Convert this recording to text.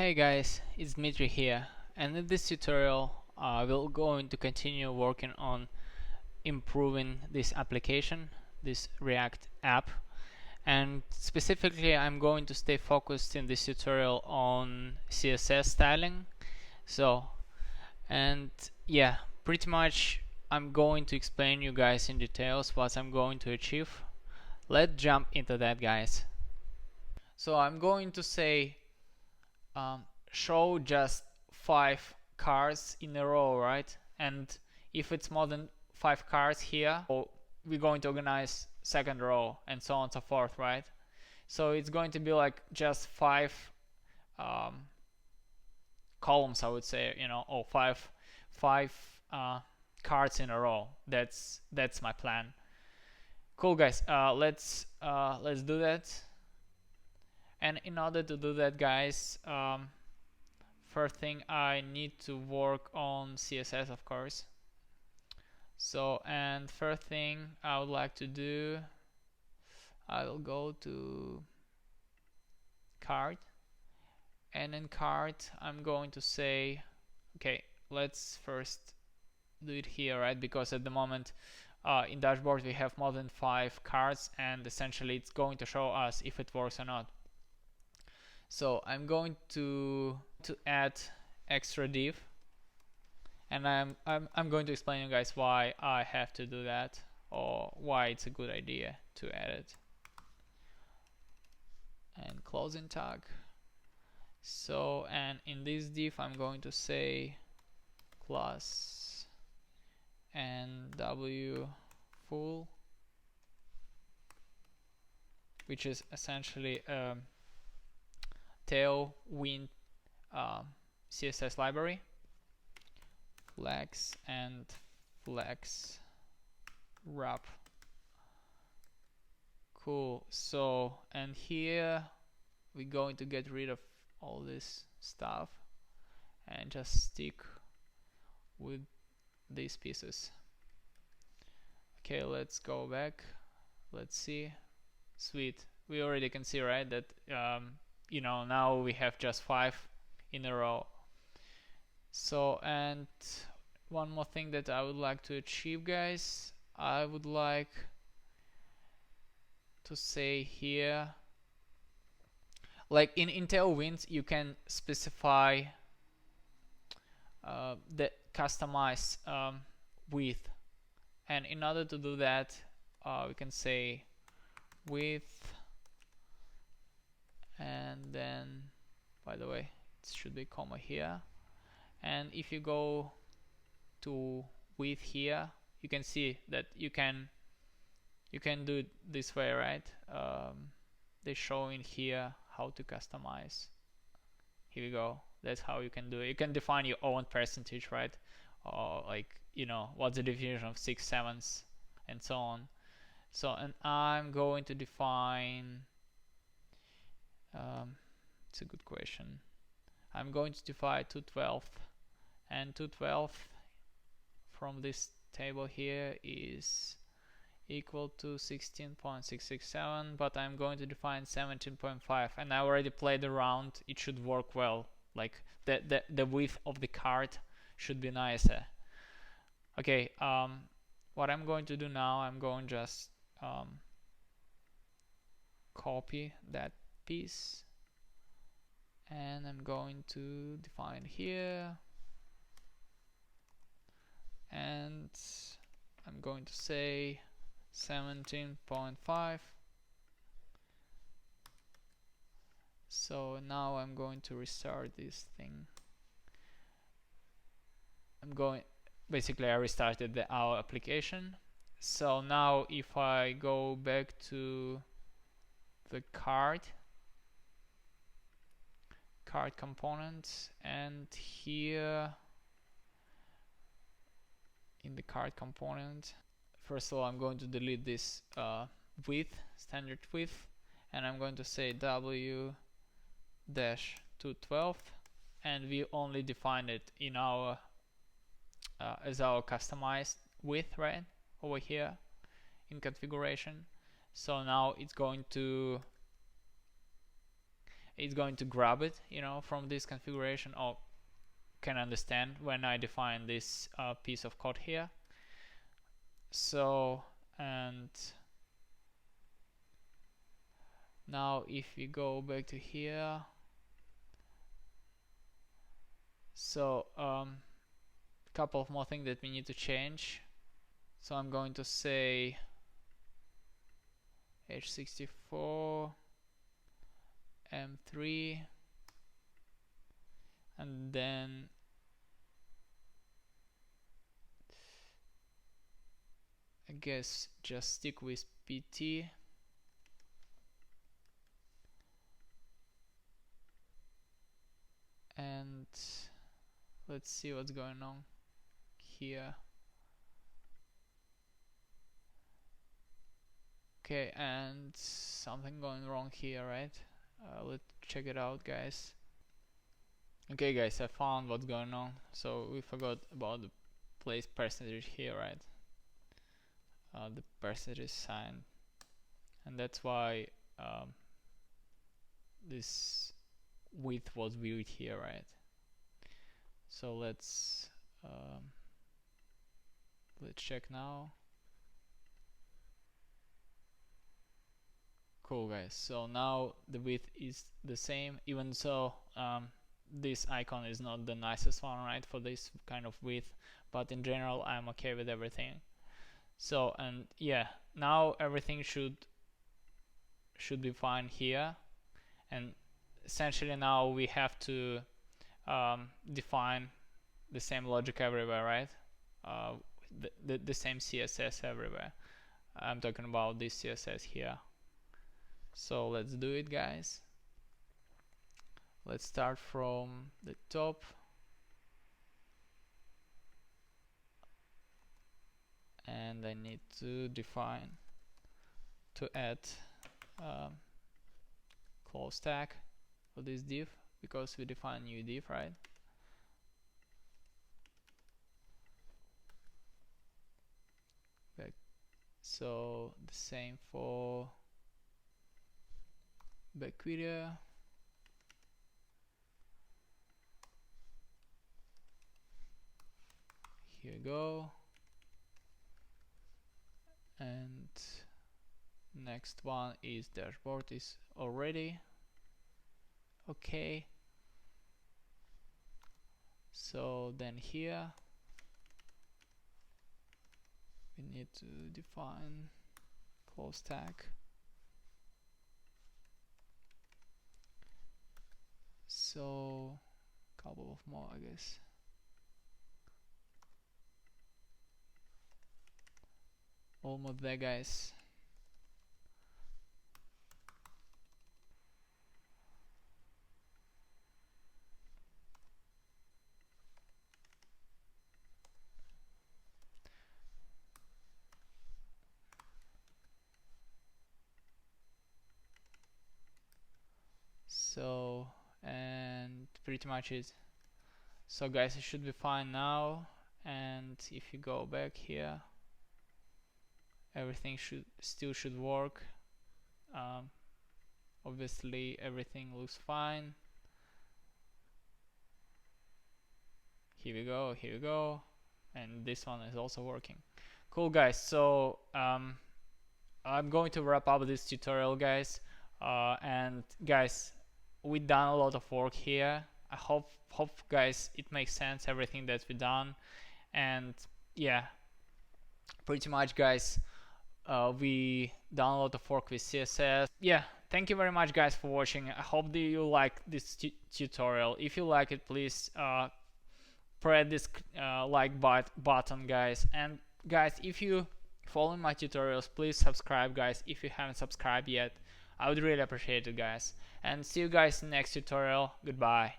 Hey guys, it's Dmitry here, and in this tutorial we're going to continue working on improving this application, this React app, and specifically I'm going to stay focused in this tutorial on CSS styling. And yeah, pretty much I'm going to explain you guys in details what I'm going to achieve. Let's jump into that, guys. So I'm going to say show just 5 cards in a row, right? And if it's more than 5 cards here, we're going to organize second row and so on and so forth, right? So it's going to be like just 5 columns, I would say, or five cards in a row. That's my plan. Cool, guys. Let's do that. And in order to do that, guys, first thing I need to work on CSS, of course. So, and first thing I would like to do, I will go to card, and in card I'm going to say, okay, let's first do it here, right? Because at the moment in dashboard we have more than 5 cards, and essentially it's going to show us if it works or not. So I'm going to add extra div, and I'm going to explain you guys why I have to do that, or why it's a good idea to add it. And closing tag. So, and in this div I'm going to say class nw full, which is essentially tailwind CSS library, flex and flex wrap. Cool. So, and here we're going to get rid of all this stuff and just stick with these pieces. Okay, let's go back. Let's see. Sweet. We already can see, right, that now we have just 5 in a row. So, and one more thing that I would like to achieve, guys, I would like to say here, like in tailwinds you can specify the customize width, and in order to do that we can say width, and then, by the way, it should be comma here, and if you go to width here, you can see that you can do it this way, right? They show in here how to customize. Here we go. That's how you can do it. You can define your own percentage, right? Or like, what's the definition of 6/7 and so on. So, and I'm going to define, it's a good question. I'm going to define 2/12, and 2/12 from this table here is equal to 16.667, but I'm going to define 17.5, and I already played around. It should work well. Like the width of the card should be nicer. Okay, what I'm going to do now, I'm going just copy that piece, and I'm going to define here, and I'm going to say 17.5. So now I'm going to restart this thing. Basically I restarted our application. So now if I go back to the card component, and here in the card component, first of all I'm going to delete this width, standard width, and I'm going to say w-212, and we only define it in our as our customized width, right, over here in configuration. So now it's going to it's going to grab it, you know, from this configuration, or can understand when I define this piece of code here. So, and now if we go back to here, so couple of more things that we need to change. So I'm going to say H64 M3, and then I guess just stick with PT. And let's see what's going on here. Okay, and something going wrong here, right? Let's check it out, guys. Okay, guys, I found what's going on. So we forgot about the place percentage here, right? The percentage sign, and that's why this width was viewed here, right? So let's check now. Cool, guys. So now the width is the same, even so this icon is not the nicest one, right, for this kind of width, but in general I'm okay with everything. So, and yeah, now everything should be fine here, and essentially now we have to define the same logic everywhere, right? The same CSS everywhere. I'm talking about this CSS here. So let's do it, guys. Let's start from the top. And I need to add close tag for this div, because we define new div, right? So the same for bacteria. Here we go. And next one is dashboard is already okay. So then here we need to define close tag. So couple of more, I guess. Almost there, guys. So, and pretty much it. So guys, it should be fine now, and if you go back here, everything should work. Obviously everything looks fine. Here we go, and this one is also working. Cool, guys. So I'm going to wrap up this tutorial, guys, and guys, we've done a lot of work here. I hope guys it makes sense, everything that we've done. And yeah, pretty much, guys, we done a lot of work with CSS. Yeah, thank you very much, guys, for watching. I hope that you like this tutorial. If you like it, please press this like button, guys. And guys, if you follow my tutorials, please subscribe, guys, if you haven't subscribed yet. I would really appreciate it, guys. And see you guys in the next tutorial. Goodbye.